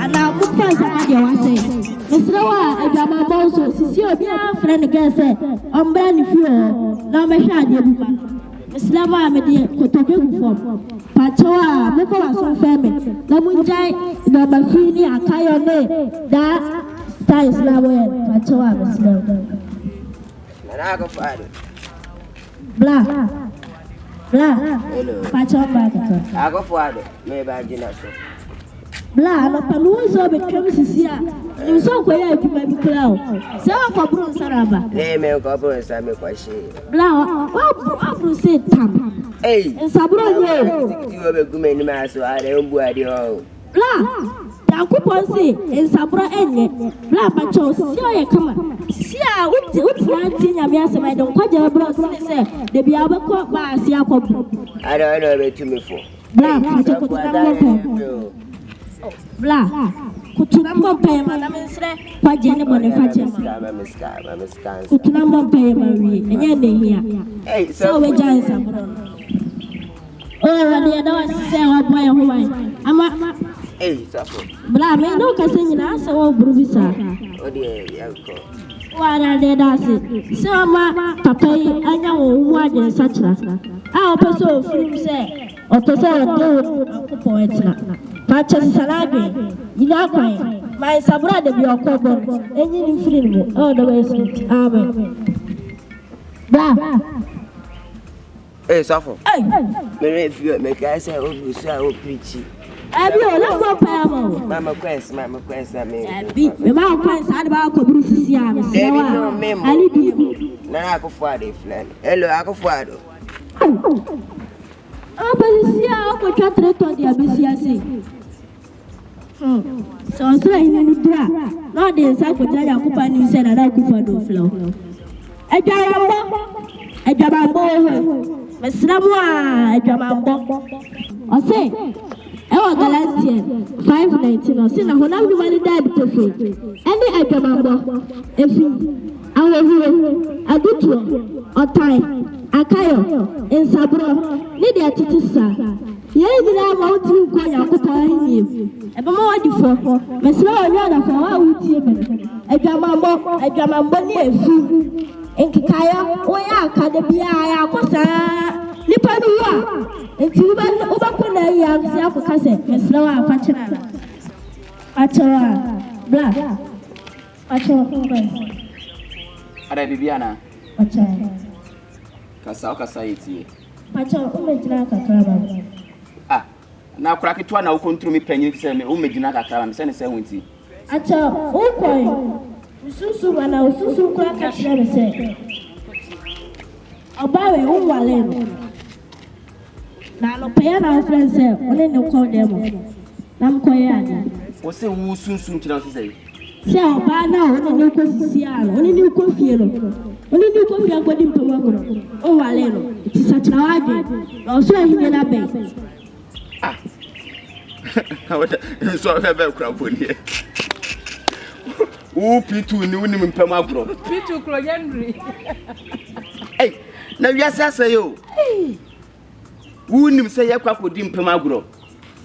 And now, put price on your say. Mr. Noah, I got my boss, see your friend again, say, I'm brand new. Now, my child, you Mr. Lava, my dear, could to be for Pachoa, Moko, so family. Lamunjai, the Mafini, and Kayone, that style is Lava, Pachoa, Mr. Lava. And I go for it. Blah. Hello. Pachoa, I go for it. Maybe I did not so. Blah, no palu so be kemis here. You so quiet to my cloud. So for Bruce Saraba. Name a couple and Sammy question. Blah, what say Tam? Hey, And Sabro, you have a good many miles, so I don't go at you. Blah, the coupon say, and Sabra Enne, Blah, Pacho, see, come on. See, what's 19 years I don't quite a bros, say, they be able to call by Siaco. I don't know what to me for. Blah, Pacho, Blah, Kutunambo pay, Madame Sre, what Jenny Boniface. Kutunambo pay, Marie, and yet they here. Hey, so we join Sabro. Oh, I don't say what boy who I'm. Hey, Sapo. Blah, me no casting answer or Bruvisa. Oh, dear, What are they dancing? So, ma, Papa, I know what is such a. I'll pursue film say, or pursue poets. Patches salad, you know, my sabra de your cover, any free, all the way. Amen. Blah. Hey, Sapo. Hey, If you make I say, oh, you say, oh, preachy. I be a lot of power. Mamma quest, I mean. The mouth points out about Bruce Yam. I need you. Now I go for it, friend. Hello, I go for it. Oh, but see, I'll go to the ABCC. So I'm trying to do that. Not the exact what I could find you said that I could find the flow. A Jamambo, Miss Ramwa, a Jamambo. I say, I last year, 519 or sin, I will not be one dead to free. Any Jamambo, if I will a good one, or time, a kayo, in Sabro, need a titisa. Yea, I want to go and you. A more before, Miss Law, for our team. A Jamambo near food. In Kikaya, Oya, Cadabia, Cosa, Nipadua, and Tuban Obakuna, young Siapocase, Miss Law, Pachana, Pachoa, Black, Pachoa, Ada Bibiana, Pacha, Kasauka Saiti. Pacho, Umejinaka Crabba. Ah, now crack it one, I'll come through me penny, send me Umejinaka Crabba, send a 70. Acha, Ukoi. Susu and I Susu crack at say. About a own wallet. Now, no piano friends say, only no call them. Nam Koyana. What's the woo soon to say? Say, by now, only new coffee, only new coffee, only new coffee, I'm going to work. Oh, Valero, it is such a idea. Also, he made a base. Ah, I saw a crowd here. Oh, P2 knew him in Pemagro. P2 Cloyandry. Hey, now yes, I say you. Wouldn't him say a crap with him Pemagro?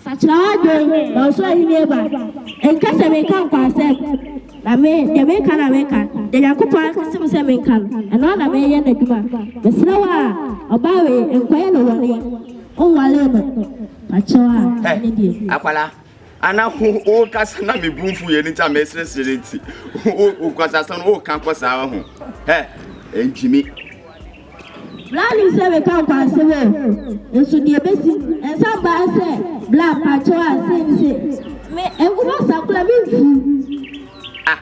Such a idea, also he never. And Casamay pass them. I mean, the American American, the Yakupa, some American, and all the May and the Cuba. The Slower, Obawe, and Quayano. Oh, Walema. Pachoa, Aquala. And now, who can't be boom for any time, Mistress Serenity. Who cause us on all campus our home. Eh, and Jimmy. Blanny said, we can't pass away. And so the best, and somebody said, Black Pachoa, and who was a Ah,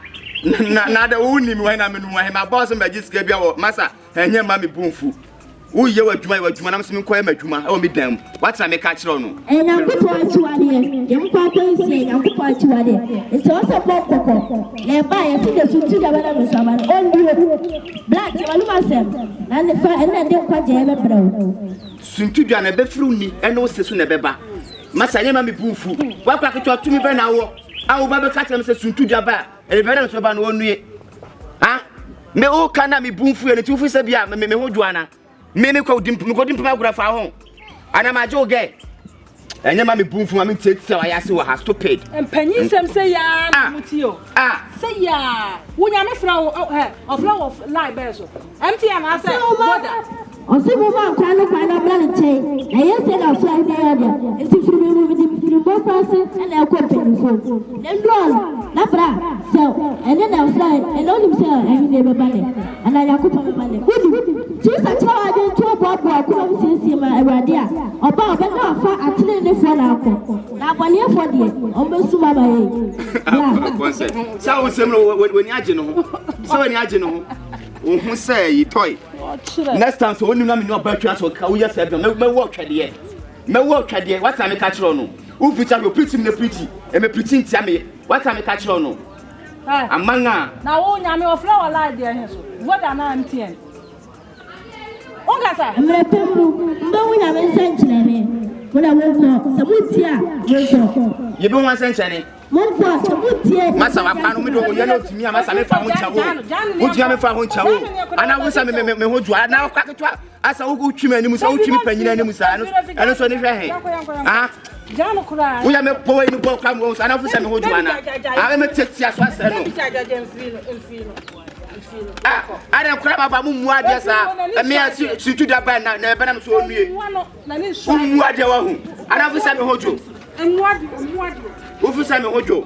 not the only when I'm in my boss and my just gave your massa, and your mammy boom food. Oh, you were doing what you want to call my Juma, or me them. What's I make catch on? And I'm going to one young papa saying, I'm going to one. It's also Poco. Yeah, buy a figure to the someone. Only Black, you are myself. And the fire and then quite ever brown. Soon to be an ebe through me, and no session a beba. Massa, you may be boo food. What I could talk to me by now. I will never catch them soon to Jabba, and the better of 1 year. Ah, me all can be boom food and 2 for Sabia, me Joanna. Me ko dim agura fa ho. Ana ma jo ge. Enye ma me bunfu ma me tete wa ya se wa ha stupid. Empanyin sem say ya mutio. Say ya. Wonya me fra of flow of lie bear so. MTN I say border. Ose mo ma kwa no bla chain. Na yes na fly there there. Esi furu with the boss person and I ko penifo. Then roll. Na bra. So and then I fly and all himself and he never bale. And I yakupa me bale. Good. So sa twa ajo to bobo ko sisi ma awade a. Oba na fa atene ne fo na akọ. Na abone fo de. Ombe suma ba ye. Yeah. Sa won sem no woni age no ho. Sa woni age no ho. Who say you toy? Next time, so only me know about you. So we just said, me work at the end. Me work at the end. What time I catch on? Who feature you preaching the pretty? And me preaching to me. What time I catch on? A manga. Now, oh, Yami of flower light there. What am I MTN? Oh, Gasa. I'm a pemu. No, we have a century. When I woke up, some wood here. You don't want century. Masa wa panu mi do wo yelo timi amasa me fa ho chawo. Wo tia me fa ho chawo. Ana wo sa me ho dua na kwa ketwa asa wo twimi animu sa wo twimi panyina animu sa eno so ne hwe he. Ah. Jano kura. Wo ya me po ni bo kwa mo sa na wo sa me ho dua na. Ah me tetia so asa no. Ah, ada kura baba mu mu ade sa. Me asi tu da ba na e ba na me so onue. Mu ade wa hu. Ana wo sa me ho jo. Enwadi. Who say me hojo?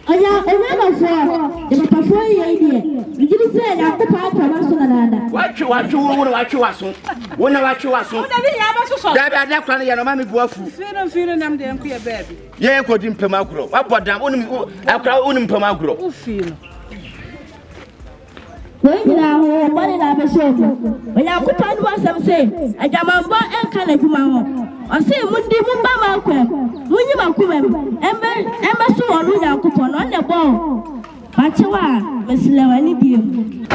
Oya, ena for. The papa for ye die. You say na ko pa pa so na nada. Watchu waso. Wona watchu waso. O da ni ya ba so so. Da ba da kra na ye no ma me buafu. Fino nam de enko ye baby. Ye ko di mpem agro. Wa bodam onim akra onim mpem agro. O fino. When you are money na be show. When you ko pa no asem say, ajamambo enka na dwuma ho. I say, Mundi Mumba Malcolm, Munyama Kumem, Emma so on Ruda Coupon on the ball. Pachawa, Miss Lewani Beam.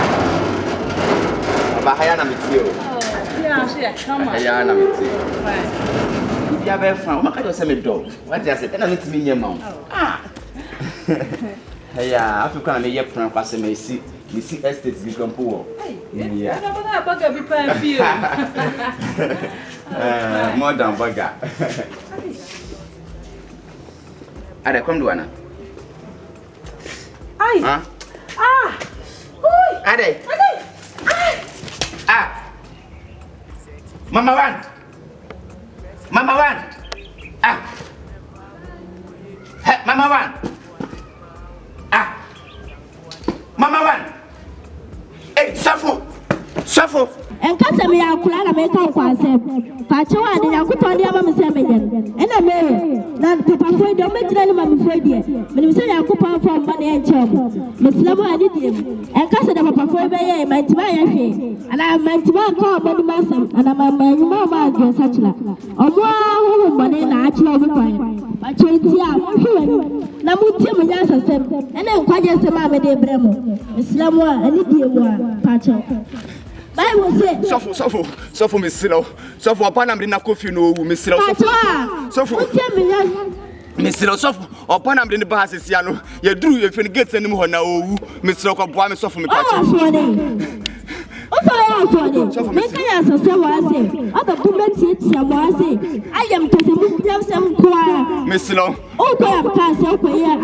Bahayana Mitio. Come on. Hayana Mitio. You have a friend. What kind of semi dog? What does it? And I'm meeting your mom. Hey, African and a year from Passame, see estates become poor. Yeah, I'm not a bugger be more than bugger. Ada come do ana. Ai. Ade. Mama one. Hey, Mama one. Mama one. Hey, Safo. And Casame Akula na make up kwa se. Pachawa de yakupa ndi ama mseme yen. Ena me na papa foi do metra ni mama foi die. Me mse yakupa fa mba na enchom. Meslamo adi die. En kasa de papa foi be ye mantima ya hwe. Ana mantima ko ba ni masam ana mama nyuma ma go sachila. Omo ahu mba na achila obi kwan. Pachawa ti a mo hwe na muti mo nya sasem. Ena nkwaje se ma me de bremo. Meslamo ani die mo pachawa. Bible say Suffer me silo. Suffer upon am na coffee no me silo. Suffer. Me silo suffer upon am the bahas ya no. Ye drew ye fin get anim ho na owu. Me silo ko boa me suffer me pacha. Make I answer so was it. Other comments was it. I am to have some choir. Miss Silo. Oh, I am cast up here.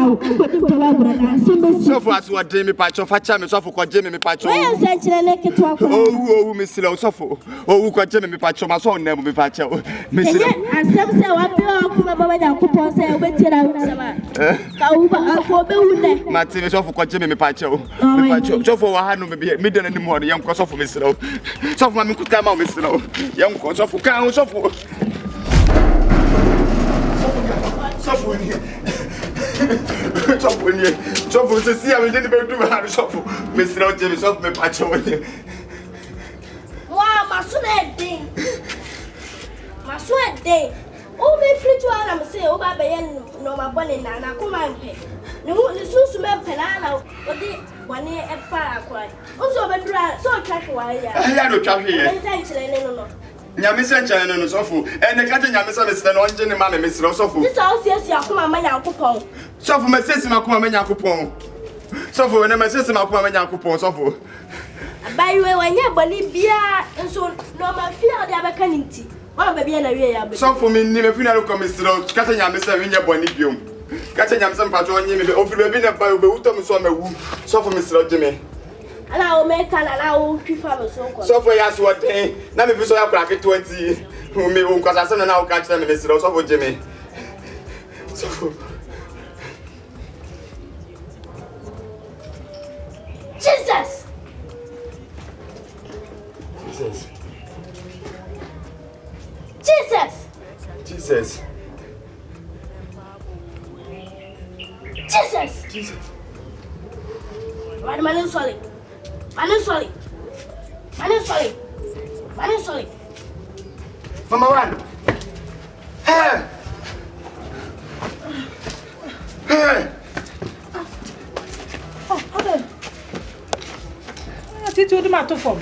So far as what Jamie Patch of Hatcham, so for Jamie Patch. Oh, Miss Silo, so oh, what Jamie Patch of my son never be Patch. Miss Silo. And some say what you coupon say, wait till I Martin is off for Jamie Patch. So for one hand, maybe midnight in the morning, young cross of Miss Silo. So for me could come out, Miss Silo. Young cross of Cow, so for. Suffer to see I didn't do a shuffle. Mr. James of me patch over here. Wow, my sweat thing. My sweat day. Oh, me free to I'm say, oh, Baby, no, my bonnet, and I come and pay. No, the Susu Penana, but the 1 year at fire quite. Also, but so track why I had no traffic here. Nyamisa chana no sofu ene kate nyamisa mesena no nje ne ma me mesera sofu this house yes ya kuma ma Yakopon sofu mesesi ma kuma ma Yakopon sofu ene mesesi ma kuma ma Yakopon sofu By the way, when you believe beer and so no my fear the other canity. Oh baby and I some for me never funeral commissioner catching your mister in your bonnet room. Catching some patron you over the bin by Utom so so for Mr. Jimmy. And I will make an allow prefer so. So for us what day, now if you saw a crack 20 who may won't cause us now catch them in Mr. So for Jimmy. So Jesus! Jesus. Jesus! Jesus. Jesus! Jesus. Right, man, sorry. Man, sorry. Man, sorry. Man, sorry. Mama one. Hey. Hey. Tito de mato form.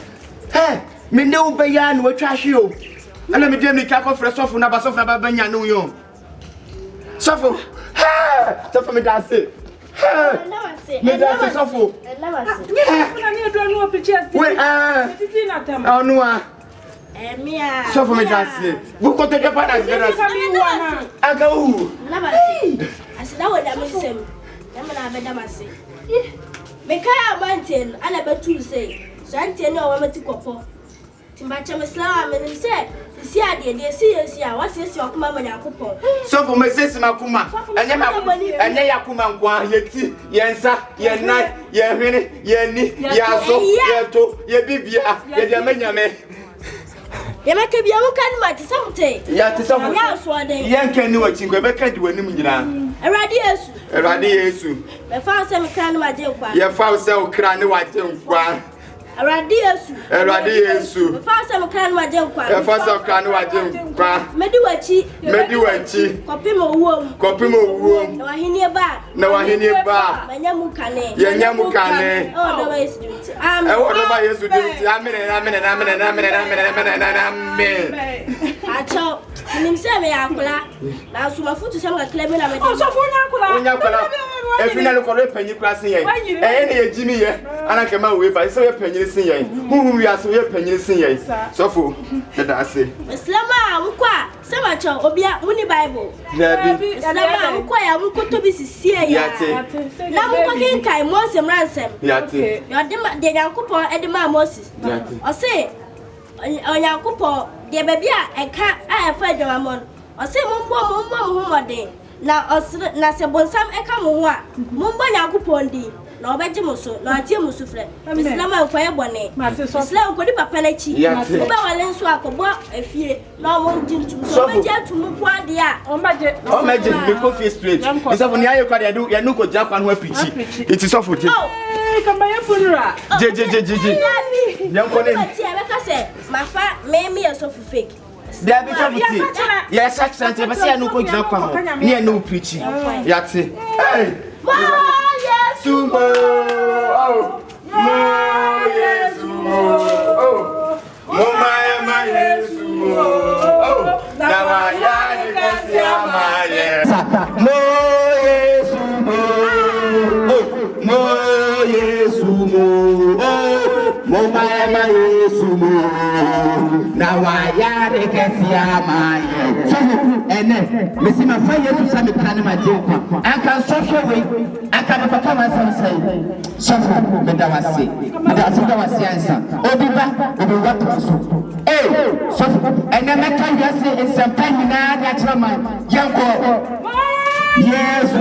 Hey, me no be yan we trash you. And me dem ni kako fresh off na ba so fra ba banya no yo. Sofo. Hey, sofo me dance. Hey. Me dance sofo. Wait, oh no ah. Sofo me dance. We ko te pa na dance. Aga u. I said that would have been same. I'm gonna say. Make a mountain, and I bet to say, so I tell no woman to go for. Timbacha Muslim and said, see, I did, what's this your mamma Yakupo? So for my sister Makuma, and Yakuma, Yeti, Yensa, Yenai, Yemini, Yeni, Yaso, Yato, Yabibia, Yamanyame. You make a young can something. Yet, some else one day. Yan can do what you can do any A radius. A radius. I found some kind of my dear. You found so cranny white one. A radius. A radius. I found some kind of my dear. I found some cranny white one. Mediwachi, Copimo womb. No, I hear back. No, I hear bar. My Yamukane. Yamukane. Oh, the way is doing it. I'm nobody used to do it. I chop. And himself, now, so my foot is some clever. If you look at a penny crossing, any Jimmy, and I came away by so a penny singing. Who we are so a penny singing. So for that I say. Slama, Mukwa, Samacho, Obia, Uni Bible. Slama, Mukwa, Muko to be sincere. Now, Muko can most ransom. Yati. Your Yankupo, Edema Moses. Or say, on Yankupo, dear baby, and cat, I have fed your amon. Or say, Mumbo, day. Na se bonsam e ka mo a momba Yakupon di na obejemoso na atiemusu fre Islam akwaye bone Islam ko di papa na chi oba wale nso akobo afie na o jintu so obeje atumu po ade a o meje me ko face straight isa fo ni aye kwa de ya no ko ja kwa no apichi it is of je kamba ya funura je yan ko ne e ka se mafa me so fake. There be trouble. Yes, accent. But see, I no go jump on. Near no preaching. Yati. Hey. Yes. Oh. Yes. Oh. My yes. Oh. Now I can see my yes. No yes. Oh. No yes. Oh. My yes. Now I can see my and then Missy my fire to some kind of my joke. I can social way. I can become myself say. Suffer, Madame say. Madame say answer. Obiba, Obi hey, suffer. And then I can say it's some time in our natural man. Young girl. Yes,